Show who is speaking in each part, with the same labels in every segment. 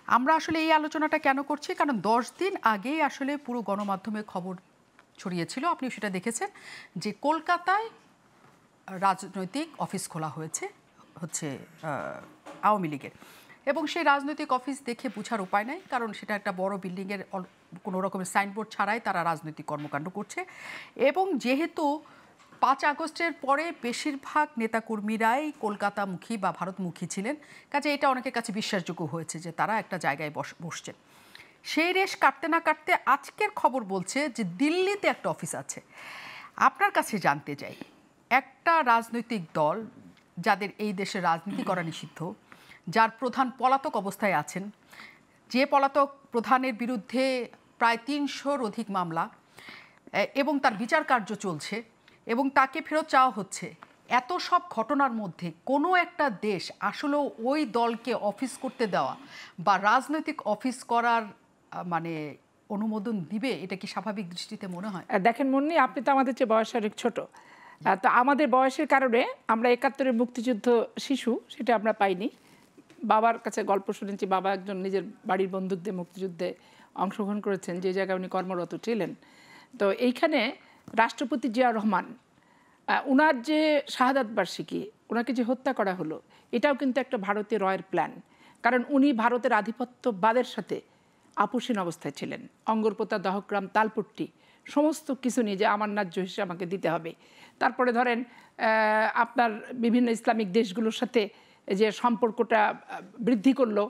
Speaker 1: আমরা আসলে এই আলোচনাটা কেন করছি, কারণ 10 দিন আগেই আসলে পুরো গণমাধ্যমে খবর ছড়িয়েছিল, আপনি সেটা দেখেছেন, যে কলকাতায় রাজনৈতিক অফিস খোলা হচ্ছে আওয়ামী লীগের। এবং সেই রাজনৈতিক অফিস দেখে বোঝার উপায় নাই, কারণ সেটা একটা বড় বিল্ডিংয়ের কোনো রকমের সাইনবোর্ড ছাড়াই তারা রাজনৈতিক কর্মকাণ্ড করছে। এবং যেহেতু 5 আগস্টের পরে বেশিরভাগ নেতাকর্মীরাই কলকাতামুখী বা ভারতমুখী ছিলেন, কাজে এটা অনেকের কাছে বিশ্বাসযোগ্য হয়েছে যে তারা একটা জায়গায় বসছেন। সেই রেশ কাটতে না কাটতে আজকের খবর বলছে যে দিল্লিতে একটা অফিস আছে। আপনার কাছে জানতে চাই, একটা রাজনৈতিক দল যাদের এই দেশে রাজনীতি করা নিষিদ্ধ, যার প্রধান পলাতক অবস্থায় আছেন, যে পলাতক প্রধানের বিরুদ্ধে প্রায় 300-র অধিক মামলা এবং তার বিচার কার্য চলছে এবং তাকে ফেরত চাওয়া হচ্ছে, এত সব ঘটনার মধ্যে কোনো একটা দেশ আসলে ওই দলকে অফিস করতে দেওয়া বা রাজনৈতিক অফিস করার মানে অনুমোদন দিবে? এটা কি স্বাভাবিক দৃষ্টিতে মনে হয়?
Speaker 2: দেখেন মুন্নি, আপনি তো আমাদের চেয়ে বয়সে অনেক ছোট। তো আমাদের বয়সের কারণে আমরা 71-এর মুক্তিযুদ্ধ শিশু, সেটা আমরা পাইনি। বাবার কাছে গল্প শুনেছি, বাবা একজন নিজের বাড়ির বন্দুক দিয়ে মুক্তিযুদ্ধে অংশগ্রহণ করেছেন, যে জায়গায় উনি কর্মরত ছিলেন। তো এইখানে রাষ্ট্রপতি জিয়াউর রহমান, ওনার যে শাহাদাত বার্ষিকী, ওনাকে যে হত্যা করা হলো, এটাও কিন্তু একটা ভারতীয় রয়ের প্ল্যান। কারণ উনি ভারতের আধিপত্যবাদের সাথে আপোষহীন অবস্থায় ছিলেন। অঙ্গরপোতা, দহগ্রাম, তালপট্টি সমস্ত কিছু নিয়ে যে আমার ন্যায্য হিসেবে আমাকে দিতে হবে। তারপরে ধরেন আপনার বিভিন্ন ইসলামিক দেশগুলোর সাথে যে সম্পর্কটা বৃদ্ধি করলো,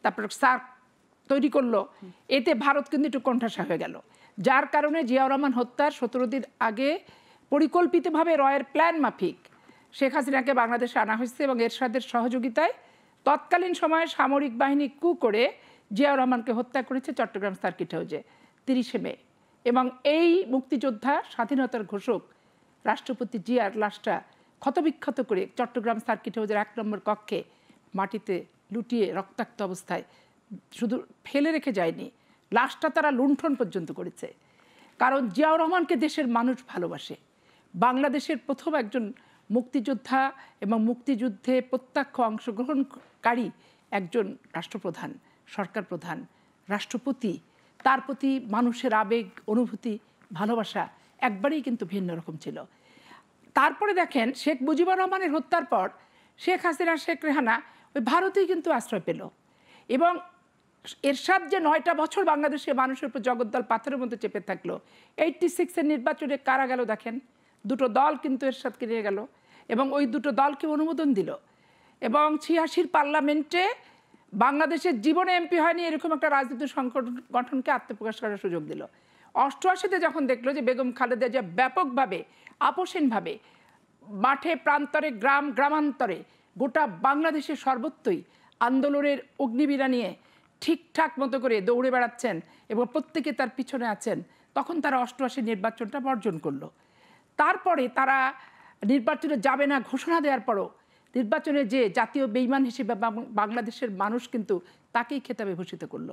Speaker 2: তারপর সার্ক তৈরি করলো, এতে ভারত কিন্তু একটু কোণঠাসা হয়ে গেল। যার কারণে জিয়াউর রহমান হত্যার 17 দিন আগে পরিকল্পিতভাবে রয়ের প্ল্যান মাফিক শেখ হাসিনাকে বাংলাদেশে আনা হয়েছে এবং এরশাদের সহযোগিতায় তৎকালীন সময়ে সামরিক বাহিনী কু করে জিয়াউর রহমানকে হত্যা করেছে চট্টগ্রাম সার্কিট হাউসে 30শে মে। এবং এই মুক্তিযোদ্ধা, স্বাধীনতার ঘোষক রাষ্ট্রপতি জিয়ার লাশটা ক্ষতবিক্ষত করে চট্টগ্রাম সার্কিট হাউসের 1 নম্বর কক্ষে মাটিতে লুটিয়ে রক্তাক্ত অবস্থায় শুধু ফেলে রেখে যায়নি, লাশটা তারা লুণ্ঠন পর্যন্ত করেছে। কারণ জিয়াউর রহমানকে দেশের মানুষ ভালোবাসে। বাংলাদেশের প্রথম একজন মুক্তিযোদ্ধা এবং মুক্তিযুদ্ধে প্রত্যক্ষ অংশগ্রহণকারী একজন রাষ্ট্রপ্রধান, সরকার প্রধান, রাষ্ট্রপতি, তার প্রতি মানুষের আবেগ, অনুভূতি, ভালোবাসা একবারেই কিন্তু ভিন্ন রকম ছিল। তারপরে দেখেন শেখ মুজিবুর রহমানের হত্যার পর শেখ হাসিনা, শেখ রেহানা ওই ভারতেই কিন্তু আশ্রয় পেল। এবং এরশাদ যে 9টা বছর বাংলাদেশের মানুষের উপর জগদ্দল পাথরের মধ্যে চেপে থাকলো, 86-এর নির্বাচনে কারা গেল দেখেন? 2টো দল কিন্তু এরশাদকে নিয়ে গেল এবং ওই 2টো দলকে অনুমোদন দিল। এবং 86-র পার্লামেন্টে বাংলাদেশের জীবনে এমপি হয়নি এরকম একটা রাজনৈতিক সংগঠনকে আত্মপ্রকাশ করার সুযোগ দিল। 88-তে যখন দেখলো যে বেগম খালেদা জিয়া ব্যাপকভাবে, আপোষহীনভাবে মাঠে প্রান্তরে, গ্রামান্তরে, গোটা বাংলাদেশের সর্বত্রই আন্দোলনের অগ্নিবীণা নিয়ে ঠিকঠাক মতো করে দৌড়ে বেড়াচ্ছেন এবং প্রত্যেকে তার পিছনে আছেন, তখন তারা 88 নির্বাচনটা বর্জন করলো। তারপরে তারা নির্বাচনে যাবে না ঘোষণা দেওয়ার পরও নির্বাচনে যে জাতীয় বেঈমান হিসেবে বাংলাদেশের মানুষ কিন্তু তাকেই খেতাবে ভূষিত করলো।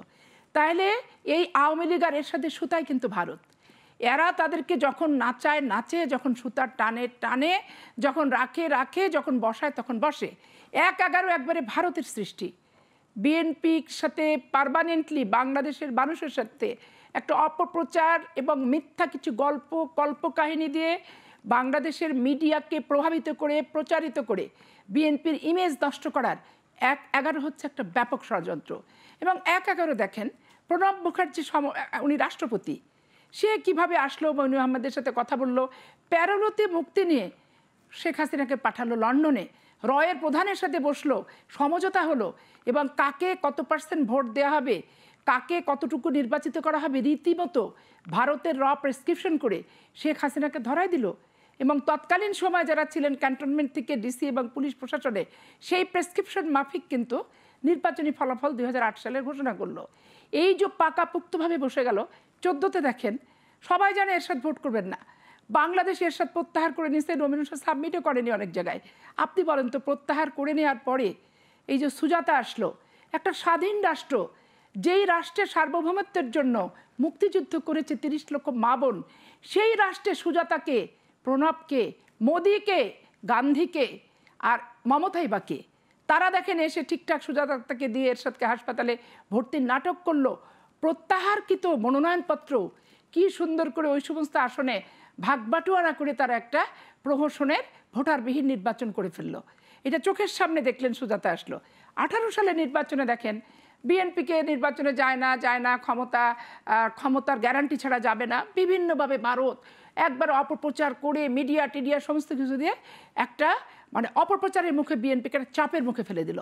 Speaker 2: তাহলে এই আওয়ামী লীগ আর এরশাদের সুতায় কিন্তু ভারত। এরা তাদেরকে যখন নাচায় নাচে, যখন সুতার টানে টানে, যখন রাখে, যখন বসায় তখন বসে। 1-11 একবারে ভারতের সৃষ্টি। বিএনপির সাথে পার্মানেন্টলি বাংলাদেশের মানুষের সাথে একটা অপপ্রচার এবং মিথ্যা কিছু কল্পকাহিনী দিয়ে বাংলাদেশের মিডিয়াকে প্রভাবিত করে, প্রচারিত করে বিএনপির ইমেজ নষ্ট করার 1-11 হচ্ছে একটা ব্যাপক ষড়যন্ত্র। এবং 1-11 দেখেন প্রণব মুখার্জি, উনি রাষ্ট্রপতি, সে কিভাবে আসলো, মঈনু আহমেদের সাথে কথা বললো, প্যারোলতে মুক্তি নিয়ে শেখ হাসিনাকে পাঠালো লন্ডনে, রয়ের প্রধানের সাথে বসলো, সমঝোতা হলো এবং কাকে কত % ভোট দেওয়া হবে, কাকে কতটুকু নির্বাচিত করা হবে, রীতিমতো ভারতের প্রেসক্রিপশন করে শেখ হাসিনাকে ধরাই দিল। এবং তৎকালীন সময় যারা ছিলেন ক্যান্টনমেন্ট থেকে ডিসি এবং পুলিশ প্রশাসনে, সেই প্রেসক্রিপশন মাফিক কিন্তু নির্বাচনী ফলাফল 2008 সালে ঘোষণা করলো। এই যে পাকাপোক্তভাবে বসে গেল। 14তে দেখেন সবাই জানে এরশাদ ভোট করবেন না, বাংলাদেশ এরশাদ প্রত্যাহার করে নিচ্ছে, নমিনেশন সাবমিটও করেনি অনেক জায়গায়। আপনি বলেন তো, প্রত্যাহার করে নেওয়ার পরে এই যে সুজাতা আসলো, একটা স্বাধীন রাষ্ট্র, যেই রাষ্ট্রের সার্বভৌমত্বের জন্য মুক্তিযুদ্ধ করেছে 30 লক্ষ মা বোন, সেই রাষ্ট্রে সুজাতাকে, প্রণবকে, মোদিকে, গান্ধীকে আর মমতাই বাকে তারা দেখেন এসে ঠিকঠাক সুজাতাকে দিয়ে এরশাদকে হাসপাতালে ভর্তির নাটক করলো, প্রত্যাহারকৃত মনোনয়নপত্র কি সুন্দর করে ওই সমস্ত আসনে ভাগবাটোয়ারা করে তারা একটা প্রহসনের ভোটারবিহীন নির্বাচন করে ফেললো। এটা চোখের সামনে দেখলেন, সুজাতা আসলো। 18 সালে নির্বাচনে দেখেন বিএনপিকে নির্বাচনে যায় না, ক্ষমতার গ্যারান্টি ছাড়া যাবে না, বিভিন্নভাবে ভারত একবার অপপ্রচার করে মিডিয়া সমস্ত কিছু দিয়ে একটা মানে অপপ্রচারের মুখে বিএনপিকে একটা চাপের মুখে ফেলে দিল।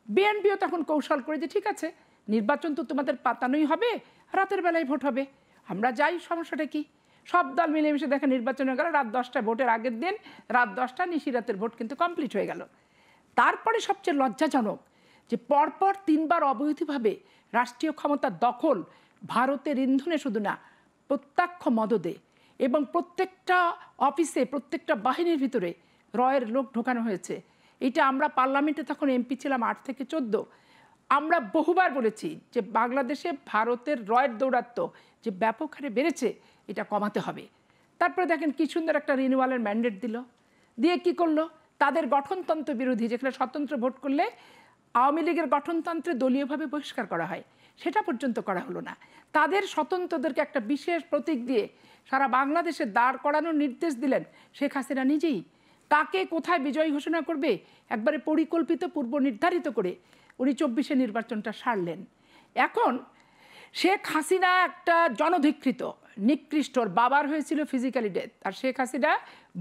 Speaker 2: বিএনপিও তখন কৌশল করে যে ঠিক আছে, নির্বাচন তো তোমাদের পাতানোই হবে, রাতের বেলায় ভোট হবে, আমরা যাই, সমস্যাটা কি? সব দল মিলেমিশে দেখে নির্বাচন হয়ে গেল, রাত 10টায় ভোটের আগের দিন রাত 10টা নিশিরাতের ভোট কিন্তু কমপ্লিট হয়ে গেল। তারপরে সবচেয়ে লজ্জাজনক যে পরপর 3বার অবৈধভাবে রাষ্ট্রীয় ক্ষমতার দখল, ভারতের ইন্ধনে শুধু না প্রত্যক্ষ মদদে, এবং প্রত্যেকটা অফিসে প্রত্যেকটা বাহিনীর ভিতরে রয়ের লোক ঢোকানো হয়েছে। এটা আমরা পার্লামেন্টে তখন এমপি ছিলাম 8 থেকে 14, আমরা বহুবার বলেছি যে বাংলাদেশে ভারতের রয়ের দৌরাত্ম্য যে ব্যাপক হারে বেড়েছে, এটা কমাতে হবে। তারপরে দেখেন কি সুন্দর একটা রিনিউয়ালের ম্যান্ডেট দিল, দিয়ে কি করলো, তাদের গঠনতন্ত্র বিরোধী, যেখানে স্বতন্ত্র ভোট করলে আওয়ামী লীগের গঠনতন্ত্রে দলীয়ভাবে বহিষ্কার করা হয়, সেটা পর্যন্ত করা হলো না। তাদের স্বতন্ত্রদেরকে একটা বিশেষ প্রতীক দিয়ে সারা বাংলাদেশে দাঁড় করানোর নির্দেশ দিলেন শেখ হাসিনা নিজেই। কাকে কোথায় বিজয়ী ঘোষণা করবে একবারে পরিকল্পিত পূর্ব নির্ধারিত করে উনি 24-এ নির্বাচনটা সারলেন। এখন শেখ হাসিনা একটা জনধিকৃত নিকৃষ্ট, বাবার হয়েছিল ফিজিক্যালি ডেথ, আর শেখ হাসিনা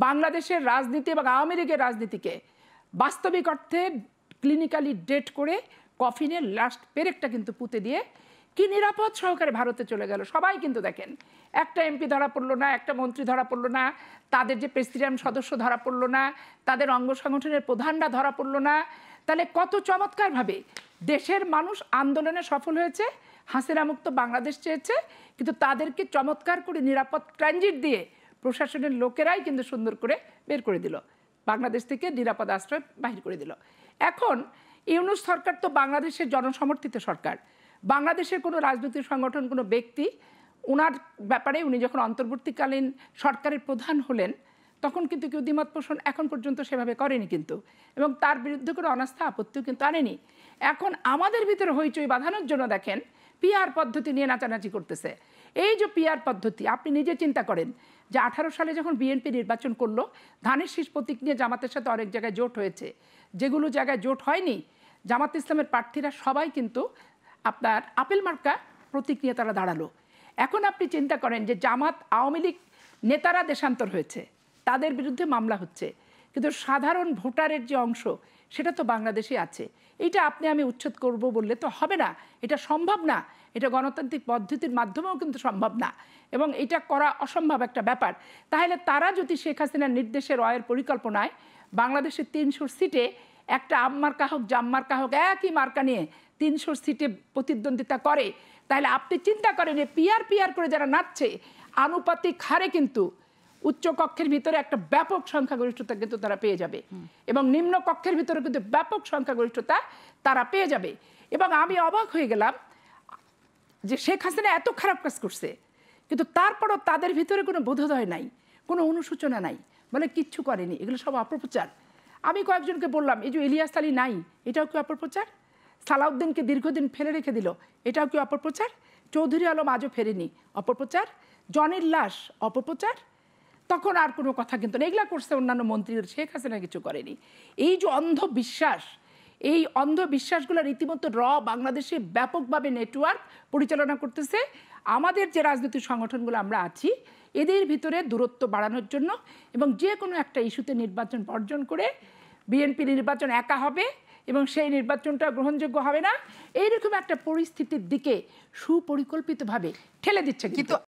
Speaker 2: বাংলাদেশের রাজনীতি এবং আওয়ামী লীগের রাজনীতিকে বাস্তবিক অর্থে ক্লিনিক্যালি ডেট করে কফিনের লাস্ট পেরেকটা কিন্তু পুঁতে দিয়ে কি নিরাপদ সহকারে ভারতে চলে গেল। সবাই কিন্তু দেখেন, একটা এমপি ধরা পড়লো না, একটা মন্ত্রী ধরা পড়লো না, তাদের যে প্রেসিডিয়াম সদস্য ধরা পড়লো না, তাদের অঙ্গ সংগঠনের প্রধানরা ধরা পড়লো না। তাহলে কত চমৎকারভাবে দেশের মানুষ আন্দোলনে সফল হয়েছে, হাসিনা মুক্ত বাংলাদেশ চেয়েছে, কিন্তু তাদেরকে চমৎকার করে নিরাপদ ট্রানজিট দিয়ে প্রশাসনের লোকেরাই কিন্তু সুন্দর করে বের করে দিল, বাংলাদেশ থেকে নিরাপদ আশ্রয় বাহির করে দিল। এখন ইউনূস সরকার তো বাংলাদেশের জনসমর্থিত সরকার, বাংলাদেশের কোনো রাজনৈতিক সংগঠন, কোনো ব্যক্তি ওনার ব্যাপারে, উনি যখন অন্তর্বর্তীকালীন সরকারের প্রধান হলেন তখন কিন্তু কেউ দ্বিমত পোষণ এখন পর্যন্ত সেভাবে করেনি কিন্তু, এবং তার বিরুদ্ধে কোনো অনাস্থা আপত্তিও কিন্তু আনেনি। এখন আমাদের ভিতরে হইচই বাঁধানোর জন্য দেখেন পিআর পদ্ধতি নিয়ে নাচানাচি করতেছে। এই যে পিআর পদ্ধতি, আপনি নিজে চিন্তা করেন যে 18 সালে যখন বিএনপি নির্বাচন করলো, ধানের শীষ প্রতীক নিয়ে জামাতের সাথে অনেক জায়গায় জোট হয়েছে, যেগুলো জায়গায় জোট হয়নি জামাত ইসলামের প্রার্থীরা সবাই কিন্তু আপনার আপেল মার্কা প্রতীক নিয়ে তারা দাঁড়ালো। এখন আপনি চিন্তা করেন যে জামাত আওয়ামী লীগ নেতারা দেশান্তর হয়েছে, তাদের বিরুদ্ধে মামলা হচ্ছে, কিন্তু সাধারণ ভোটারের যে অংশ সেটা তো বাংলাদেশে আছে। এটা আপনি আমি উচ্ছেদ করব বললে তো হবে না, এটা সম্ভব না, এটা গণতান্ত্রিক পদ্ধতির মাধ্যমেও কিন্তু সম্ভব না, এবং এটা করা অসম্ভব একটা ব্যাপার। তাহলে তারা যদি শেখ হাসিনার নির্দেশে রয়ের পরিকল্পনায় বাংলাদেশের 300 সিটে একটা আম মার্কা হোক জাম মার্কা হোক একই মার্কা নিয়ে 300 সিটে প্রতিদ্বন্দ্বিতা করে, তাহলে আপনি চিন্তা করেন যে পিআর করে যারা নাচছে আনুপাতিক হারে কিন্তু উচ্চ কক্ষের ভিতরে একটা ব্যাপক সংখ্যাগরিষ্ঠতা কিন্তু তারা পেয়ে যাবে, এবং নিম্ন কক্ষের ভিতরে কিন্তু ব্যাপক সংখ্যাগরিষ্ঠতা তারা পেয়ে যাবে। এবং আমি অবাক হয়ে গেলাম যে শেখ হাসিনা এত খারাপ কাজ করছে, কিন্তু তারপরও তাদের ভিতরে কোনো বোধোদয় নাই, কোনো অনুশোচনা নাই, বলে কিচ্ছু করেনি, এগুলো সব অপপ্রচার। আমি কয়েকজনকে বললাম, এই যে ইলিয়াস আলী নাই, এটাও কি অপপ্রচার? সালাউদ্দিনকে দীর্ঘদিন ফেলে রেখে দিল, এটাও কি অপপ্রচার? চৌধুরী আলম আজও ফেরেনি, অপপ্রচার। জনের লাশ, অপপ্রচার। তখন আর কোনো কথা কিন্তু না, এগুলা করছে অন্যান্য মন্ত্রীদের, শেখ হাসিনা কিছু করেনি। এই যে অন্ধবিশ্বাস, এই অন্ধবিশ্বাসগুলো রীতিমতো বাংলাদেশে ব্যাপকভাবে নেটওয়ার্ক পরিচালনা করতেছে। আমাদের যে রাজনৈতিক সংগঠনগুলো আমরা আছি এদের ভিতরে দূরত্ব বাড়ানোর জন্য, এবং যে কোনো একটা ইস্যুতে নির্বাচন বর্জন করে বিএনপি নির্বাচন একা হবে এবং সেই নির্বাচনটা গ্রহণযোগ্য হবে না, এইরকম একটা পরিস্থিতির দিকে সুপরিকল্পিতভাবে ঠেলে দিচ্ছে কিন্তু।